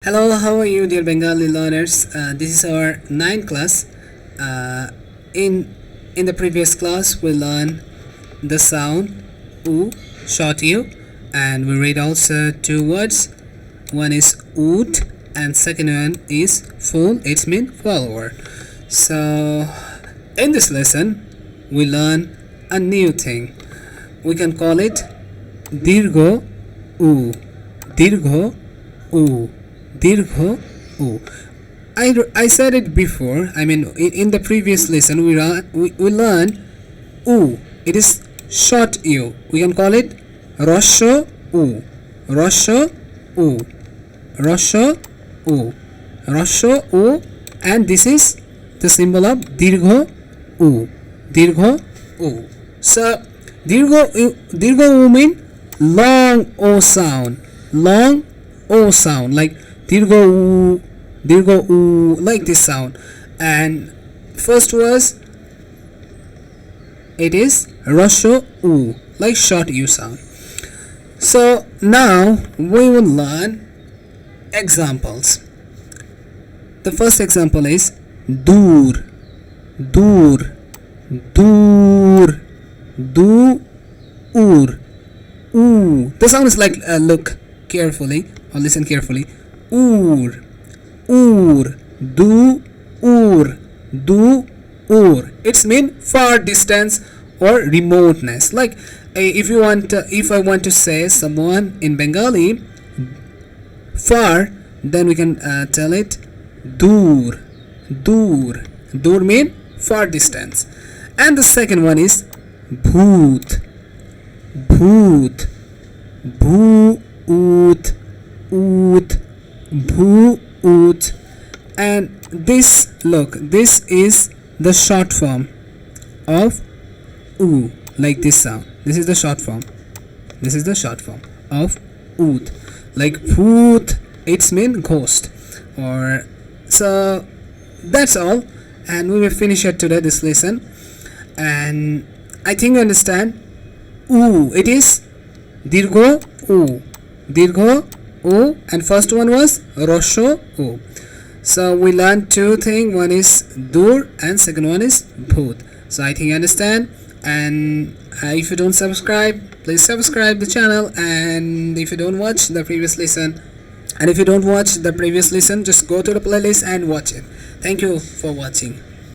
Hello, how are you, dear Bengali learners? This is our ninth class. Uh, in the previous class, we learned the sound u, short u, and we read also two words. One is oot, and second one is full. It means follower. So, in this lesson, we learn a new thing. We can call it dirgho u, dirgho u. Dirgho u. I said it before. I mean, in the previous lesson, we learned u. It is short u. We can call it rosho u, rosho u, rosho u, rosho u, and this is the symbol of dirgho u, dirgho u. So dirgho u mean long o sound, long o sound, like dirgho u, like this sound. And first was, it is rosho u, like short u sound. So now we will learn examples. The first example is dur, dur, dur, dur, oo. The sound is like, look carefully or listen carefully. Ur, ur, do, ur. It's mean far distance or remoteness. Like if I want to say someone in Bengali far, then we can tell it dur, dur. Dur mean far distance. And the second one is bhoot, bhoot, bhoot, oot, bhoot. And this, look, this is the short form of oo, like this sound. This is the short form. This is the short form of oot. Like bhoot, it's mean ghost. Or so that's all, and we will finish it today, this lesson. And I think you understand. Oo, it is dirgho u, dirgho u, and first one was rosho u. So we learned two things. One is dur and second one is bhoot. So I think you understand. And if you don't subscribe, please subscribe the channel. And if you don't watch the previous lesson, just go to the playlist and watch it. Thank you for watching.